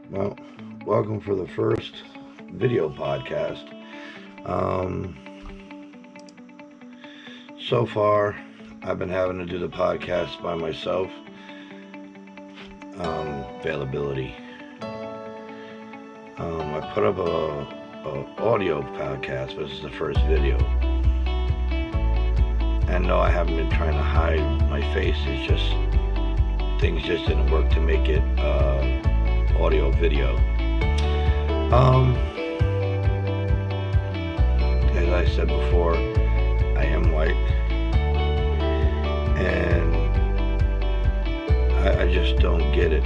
Well, welcome for the first video podcast. So far, I've been having to do the podcast by myself. Availability. I put up a audio podcast, but this is the first video. And no, I haven't been trying to hide my face. It's just things just didn't work to make it audio video. As I said before, I am white, and I just don't get it.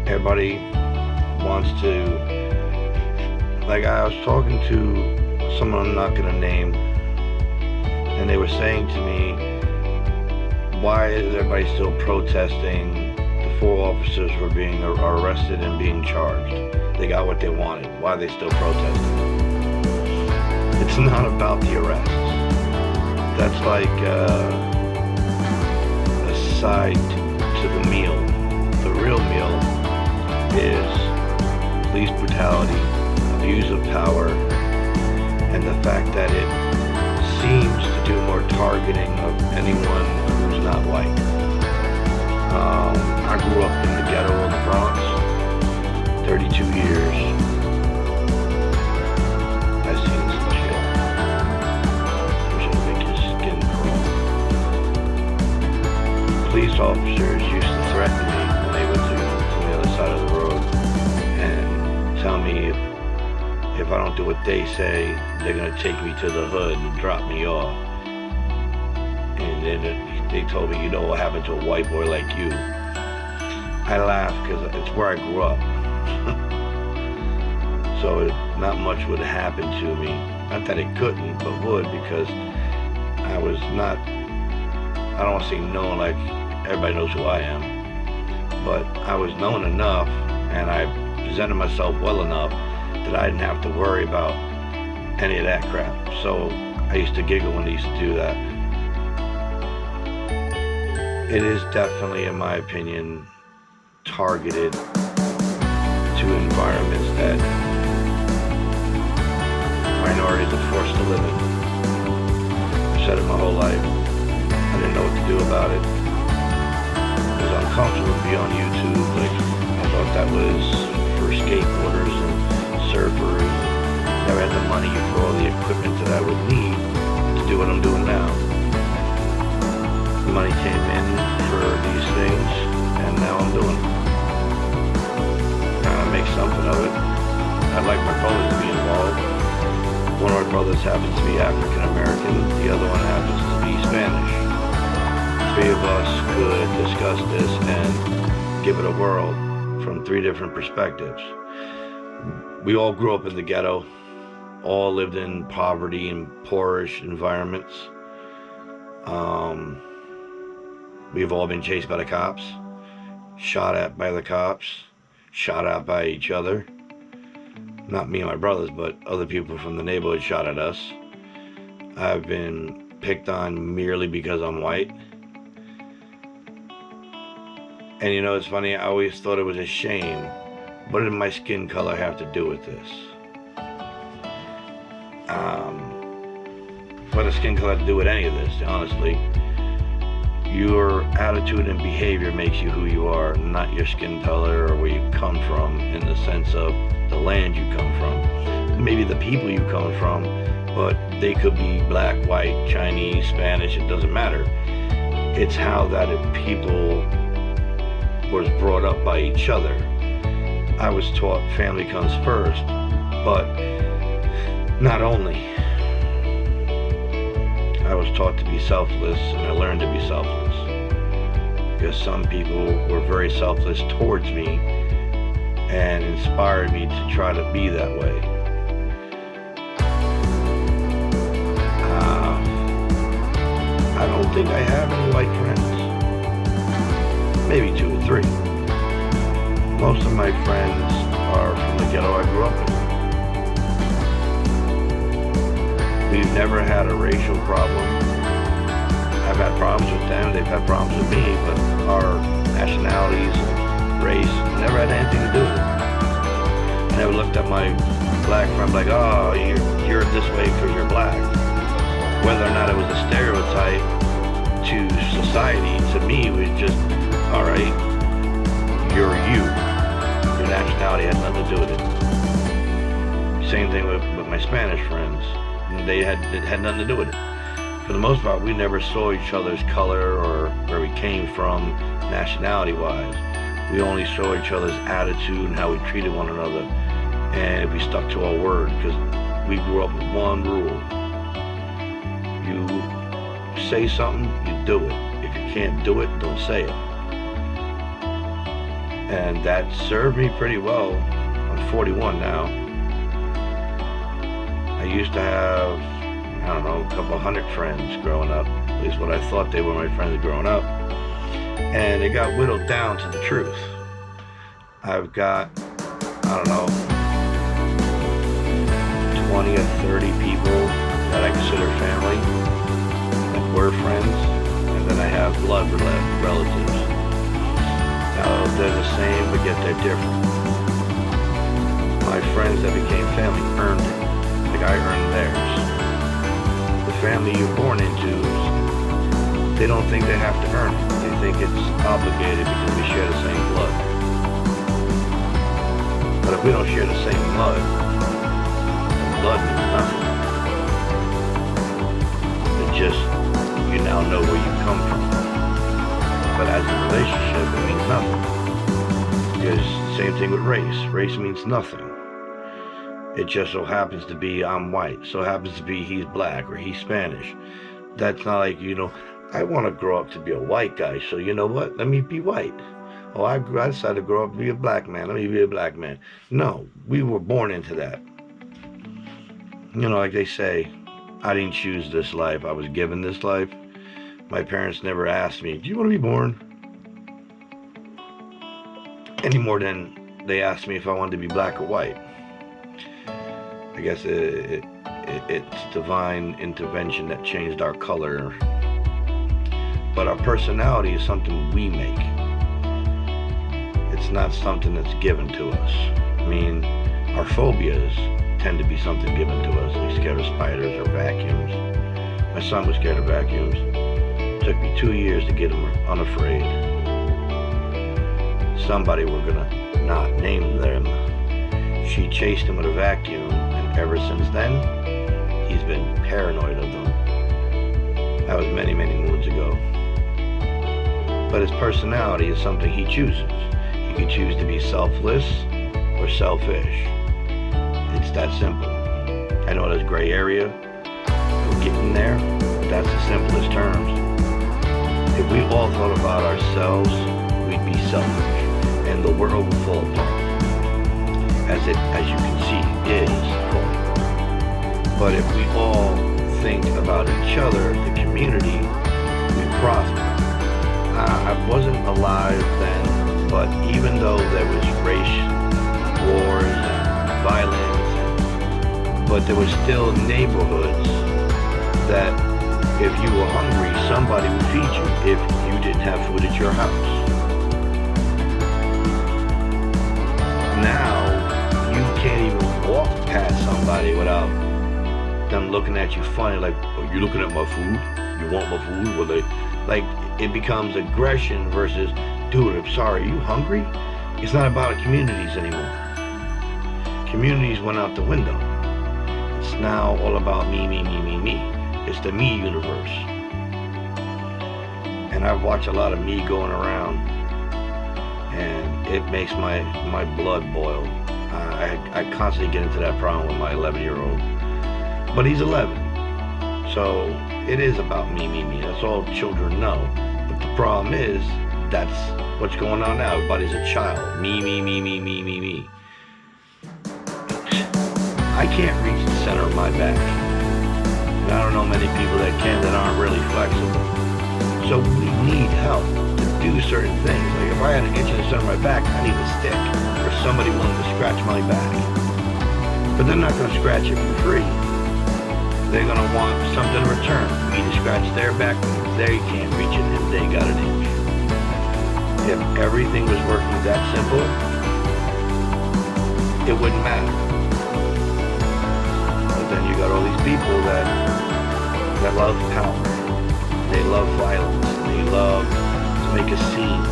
Everybody wants to, like, I was talking to someone I'm not gonna name, and they were saying to me, why is everybody still protesting? The 4 officers were being arrested and being charged. They got what they wanted. Why are they still protesting? It's not about the arrests. That's like a side to the meal. The real meal is police brutality, abuse of power, and the fact that it seems to do more targeting of anyone who's not white. I grew up in the ghetto of the Bronx, 32 years. I've seen some shit. Wish I'd make his skin crawl. Police officers used to threaten me when they went to the other side of the road and tell me if I don't do what they say, they're gonna take me to the hood and drop me off. And then they told me, you know what happened to a white boy like you? I laugh because it's where I grew up. So not much would happen to me. Not that it couldn't, but would, because I was not, I don't want to say known like everybody knows who I am, but I was known enough and I presented myself well enough that I didn't have to worry about any of that crap. So I used to giggle when they used to do that. It is definitely, in my opinion, targeted to environments that minorities are forced to live in. I've said it my whole life. I didn't know what to do about it. It was uncomfortable to be on YouTube. Like, I thought that was for skateboarders and surfers. Never had the money for all the equipment that I would need to do what I'm doing now. The money came in for these things, and now I'm doing it. Trying to make something of it. I'd like my brothers to be involved. One of our brothers happens to be African American, the other one happens to be Spanish. 3 of us could discuss this and give it a whirl from 3 different perspectives. We all grew up in the ghetto, all lived in poverty and poorish environments. We've all been chased by the cops, shot at by the cops, shot at by each other. Not me and my brothers, but other people from the neighborhood shot at us. I've been picked on merely because I'm white. And you know, it's funny, I always thought it was a shame. What did my skin color have to do with this? What does skin color have to do with any of this, honestly? Your attitude and behavior makes you who you are, not your skin color or where you come from, in the sense of the land you come from. Maybe the people you come from, but they could be black, white, Chinese, Spanish, it doesn't matter. It's how that people was brought up by each other. I was taught family comes first, but not only. I was taught to be selfless, and I learned to be selfless. Because some people were very selfless towards me and inspired me to try to be that way. I don't think I have any white friends. Maybe 2 or 3. Most of my friends are from the ghetto I grew up in. We've never had a racial problem. I've had problems with them, they've had problems with me, but our nationalities, race, never had anything to do with it. looked at my black friend like, oh, you're this way because you're black. Whether or not it was a stereotype to society, to me, it was just, all right, you're you. Your nationality had nothing to do with it. Same thing with my Spanish friends. It had nothing to do with it. For the most part, we never saw each other's color or where we came from nationality-wise. We only saw each other's attitude and how we treated one another. And if we stuck to our word, because we grew up with one rule. You say something, you do it. If you can't do it, don't say it. And that served me pretty well. I'm 41 now. I used to have, I don't know, a couple hundred friends growing up. At least what I thought they were my friends growing up. And it got whittled down to the truth. I've got, I don't know, 20 or 30 people that I consider family, that were friends, and then I have blood relatives. Now, they're the same, but yet they're different. My friends that became family earned it, like I earned theirs. The family you're born into, they don't think they have to earn it. They think it's obligated because we share the same blood. But if we don't share the same blood, then blood means nothing. It just, you now know where you come from. But as a relationship, it means nothing. Because same thing with race. Race means nothing. It just so happens to be I'm white. So happens to be he's black or he's Spanish. That's not like, I want to grow up to be a white guy. So you know what? Let me be white. Oh, I decided to grow up to be a black man. Let me be a black man. No, we were born into that. Like they say, I didn't choose this life. I was given this life. My parents never asked me, do you want to be born? Any more than they asked me if I wanted to be black or white. I guess it's divine intervention that changed our color. But our personality is something we make. It's not something that's given to us. I mean, our phobias tend to be something given to us. Like scared of spiders or vacuums. My son was scared of vacuums. It took me 2 years to get him unafraid. Somebody, we're gonna not name them, she chased him with a vacuum, and ever since then, he's been paranoid of them. That was many, many moons ago. But his personality is something he chooses. He can choose to be selfless or selfish. It's that simple. I know there's gray area. We're getting there, but that's the simplest terms. If we all thought about ourselves, we'd be selfish, and the world would fall apart. As you can see, is falling apart. But if we all think about each other, the community, we prosper. I wasn't alive then, but even though there was race wars and violence, but there was still neighborhoods that if you were hungry, somebody would feed you if you didn't have food at your house. Now, you can't even walk past somebody without them looking at you funny, like, oh, you looking at my food? You want my food? Well, it becomes aggression versus, dude, I'm sorry, are you hungry? It's not about communities anymore. Communities went out the window. It's now all about me, me, me, me, me. It's the me universe. And I've watched a lot of me going around, and it makes my blood boil. I constantly get into that problem with my 11-year-old. But he's 11. So it is about me, me, me. That's all children know. But the problem is, that's what's going on now. Everybody's a child. Me, me, me, me, me, me, me. I can't reach the center of my back. And I don't know many people that can, that aren't really flexible. So we need help to do certain things. Like if I had an itch in the center of my back, I need a stick or somebody willing to scratch my back. But they're not going to scratch it for free. They're going to want something in return. Me to scratch their back because they can't reach it and they got an itch. If everything was working that simple, it wouldn't matter. But then you got all these people that love power. They love violence. They love to make a scene.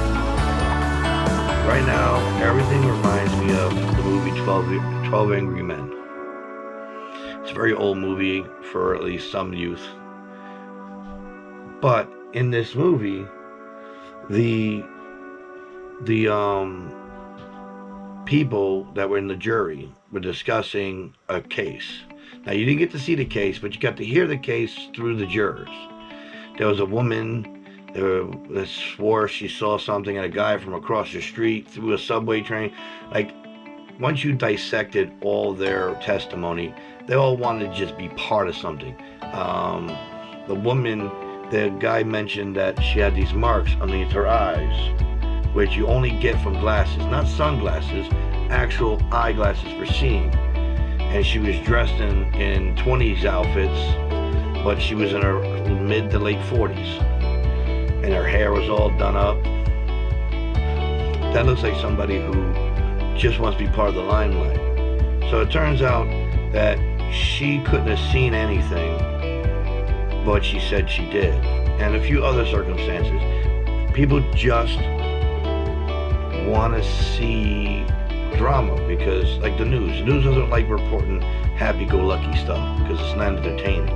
Right now, everything reminds me of the movie 12 Angry Men. It's a very old movie for at least some youth. But in this movie, the people that were in the jury were discussing a case. Now, you didn't get to see the case, but you got to hear the case through the jurors. There was a woman that swore she saw something, and a guy from across the street through a subway train. Like, once you dissected all their testimony, they all wanted to just be part of something. The woman, the guy mentioned that she had these marks underneath her eyes, which you only get from glasses, not sunglasses, actual eyeglasses for seeing. And she was dressed in 20s outfits, but she was in her mid to late 40s. And her hair was all done up. That looks like somebody who just wants to be part of the limelight. So it turns out that she couldn't have seen anything, but she said she did. And a few other circumstances. People just want to see drama because, like the news doesn't like reporting happy-go-lucky stuff because it's not entertaining.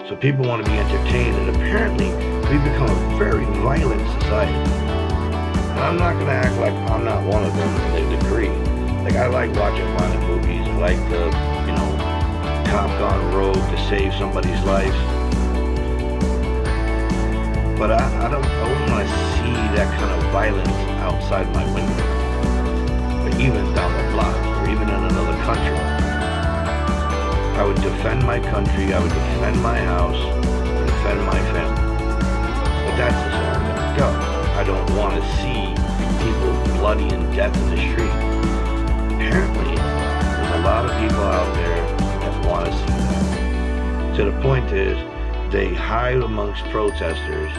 So people want to be entertained, and apparently we've become a very violent society. And I'm not going to act like I'm not one of them to a degree. Like, I like watching violent movies. I like the, cop gone rogue to save somebody's life. But I wouldn't want to see that kind of violence outside my window. Or even down the block, or even in another country. I would defend my country, I would defend my house, I would defend my family. But that's as far as I'm going to go. I don't want to see people bloody and death in the street. Apparently, there's a lot of people out there that want to see that. To the point is, they hide amongst protesters,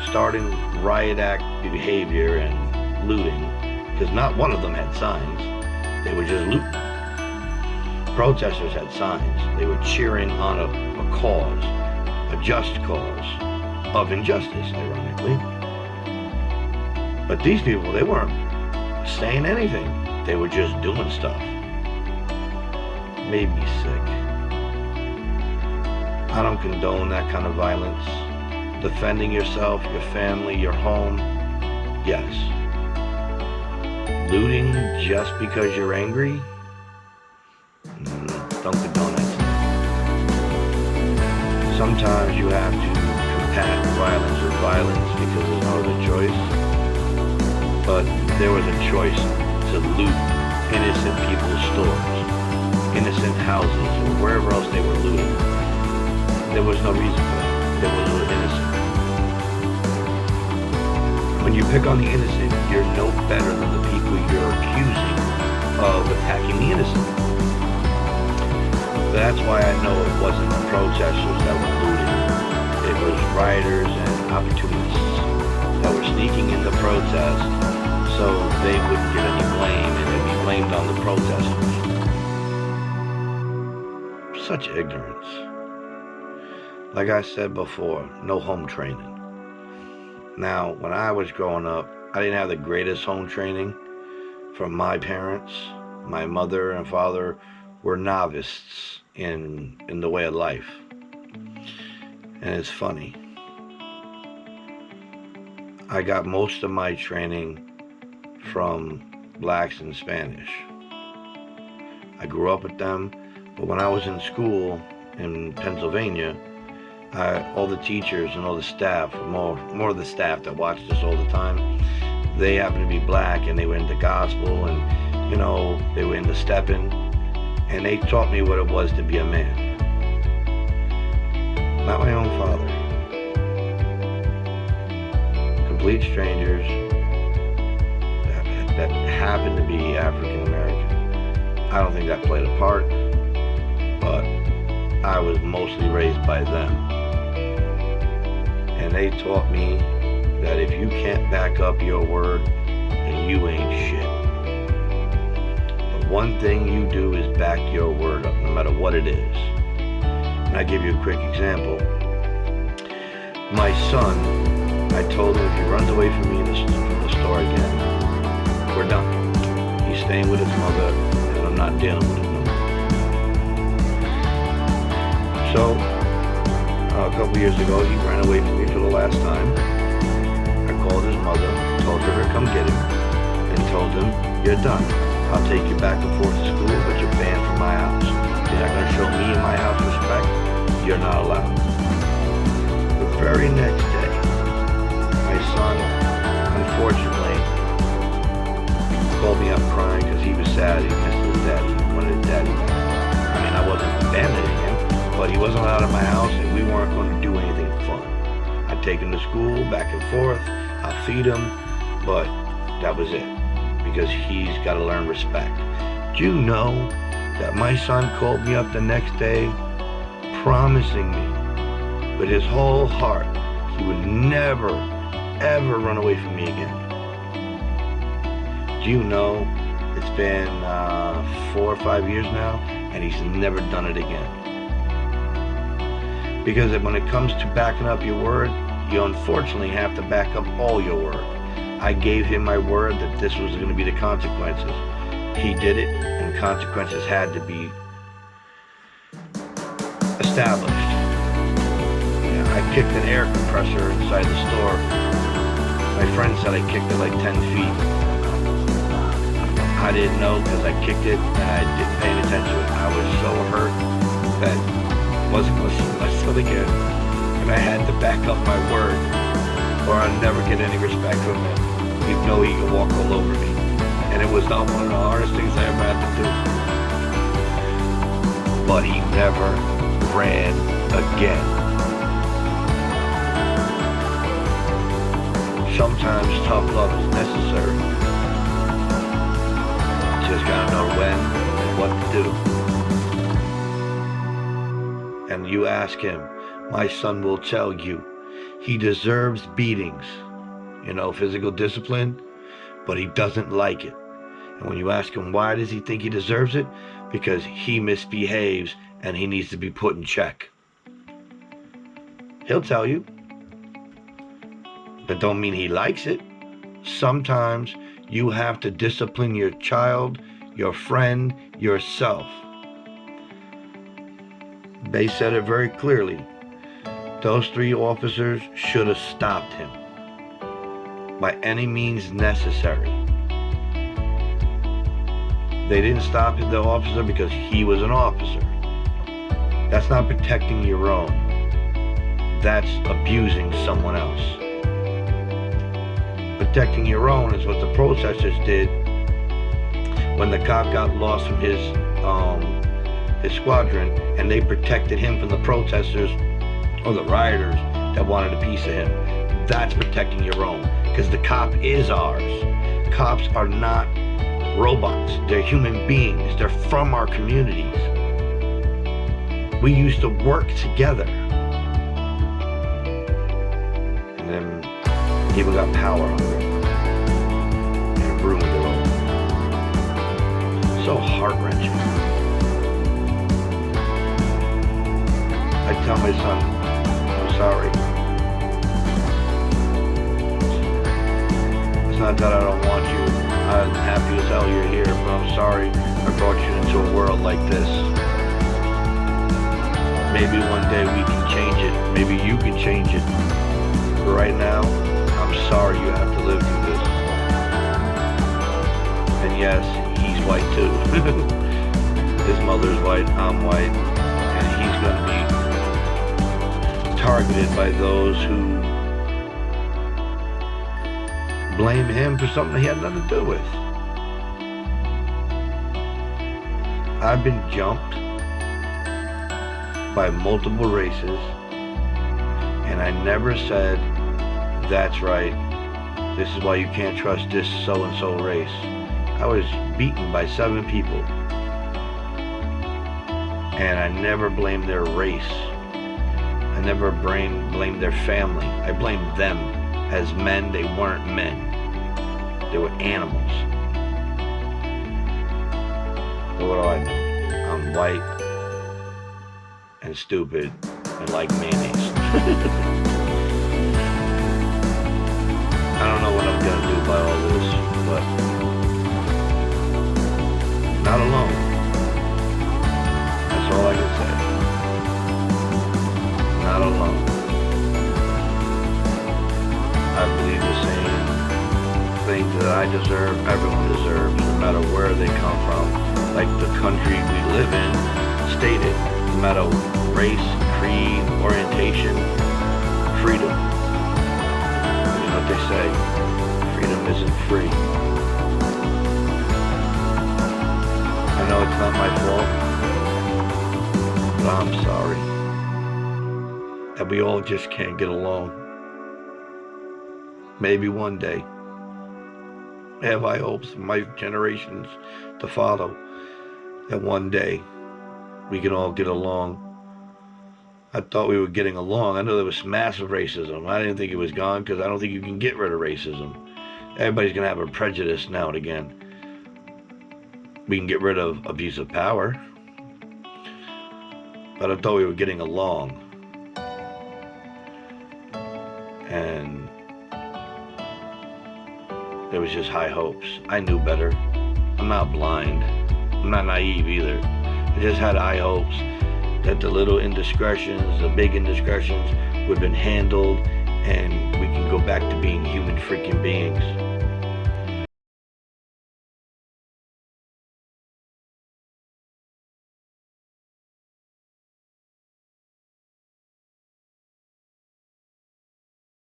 starting riot act behavior and looting, because not one of them had signs. They were just looting. Protesters had signs. They were cheering on a cause, a just cause of injustice, ironically. But these people, they weren't saying anything. They were just doing stuff. Made me sick. I don't condone that kind of violence. Defending yourself, your family, your home, yes. Looting just because you're angry? Don't condone that. Sometimes you have to combat violence with violence because there's no other choice. But there was a choice to loot innocent people's stores, innocent houses, or wherever else they were looting. There was no reason for that. They were innocent. When you pick on the innocent, you're no better than the people you're accusing of attacking the innocent. That's why I know it wasn't the protesters that were looting. It was rioters and opportunists that were sneaking in the protest so they wouldn't get any blame and they'd be blamed on the protesters. Such ignorance. Like I said before, no home training. Now, when I was growing up, I didn't have the greatest home training from my parents. My mother and father were novices in the way of life. And it's funny. I got most of my training from blacks and Spanish. I grew up with them, but when I was in school in Pennsylvania, all the teachers and all the staff, more of the staff that watched us all the time, they happened to be black and they were into gospel and, they were into stepping, and they taught me what it was to be a man. Not my own father. Complete strangers that happened to be African American. I don't think that played a part, but I was mostly raised by them. And they taught me that if you can't back up your word, then you ain't shit. But one thing you do is back your word up, no matter what it is. And I give you a quick example. My son, I told him if he runs away from me from the store again, we're done. He's staying with his mother, and I'm not dealing with him no more. So, a couple years ago, he ran away from me for the last time. I called his mother, told her to come get him, and told him, you're done. I'll take you back and forth to school, but you're banned from my house. You're not going to show me and my house respect. You're not allowed. The very next day, my son, unfortunately, called me up crying because he was sad. He missed his daddy. He wanted his daddy back. I mean, I wasn't abandoning him, but he wasn't allowed in my house, and we weren't going to do anything fun. I'd take him to school, back and forth. I'll feed him, but that was it. Because he's got to learn respect. Do you know that my son called me up the next day promising me with his whole heart he would never, ever run away from me again? Do you know it's been 4 or 5 years now, and he's never done it again? Because when it comes to backing up your word, you unfortunately have to back up all your word. I gave him my word that this was going to be the consequences. He did it, and consequences had to be established. Yeah, I kicked an air compressor inside the store. My friend said I kicked it like 10 feet. I didn't know because I kicked it and I didn't pay any attention to it. I was so hurt that I wasn't going to see my son again. And I had to back up my word, or I'd never get any respect from him. He'd know he could walk all over me. And it was not one of the hardest things I ever had to do. But he never ran again. Sometimes tough love is necessary. You just gotta know when and what to do. And you ask him, my son will tell you, he deserves beatings, physical discipline, but he doesn't like it. And when you ask him why does he think he deserves it, because he misbehaves and he needs to be put in check. He'll tell you. That don't mean he likes it. Sometimes you have to discipline your child, your friend, yourself. They said it very clearly. Those 3 officers should have stopped him by any means necessary. They didn't stop the officer because he was an officer. That's not protecting your own. That's abusing someone else. Protecting your own is what the protesters did when the cop got lost from his squadron, and they protected him from the protesters or the rioters that wanted a piece of him. That's protecting your own, because the cop is ours. Cops are not robots. They're human beings. They're from our communities. We used to work together. And then people got power hungry and ruined it all. So heart-wrenching. I tell my son, I'm sorry. It's not that I don't want you. I'm happy as hell you're here, but I'm sorry I brought you into a world like this. Maybe one day we can change it. Maybe you can change it. But right now, I'm sorry you have to live through this. And yes, he's white too. His mother's white, I'm white, and he's going to be targeted by those who blame him for something he had nothing to do with. I've been jumped by multiple races, and I never said, that's right, this is why you can't trust this so-and-so race. I was beaten by 7 people, and I never blamed their race. I never blamed their family. I blamed them. As men, they weren't men. They were animals. But what do I know? I'm white and stupid and like mayonnaise. I don't know what I'm gonna do by all this, but not alone. That's all I can say. Not alone. I believe the same things that I deserve, everyone deserves, no matter where they come from. Like the country we live in stated, no matter race, creed, orientation, freedom. You know what they say, freedom isn't free. I know it's not my fault, but I'm sorry that we all just can't get along. Maybe one day, I have high hopes for my generations to follow, that one day we can all get along. I thought we were getting along. I know there was massive racism. I didn't think it was gone because I don't think you can get rid of racism. Everybody's going to have a prejudice now and again. We can get rid of abuse of power. But I thought we were getting along. And there was just high hopes. I knew better. I'm not blind. I'm not naive either. I just had high hopes that the little indiscretions, the big indiscretions would have been handled and we can go back to being human freaking beings.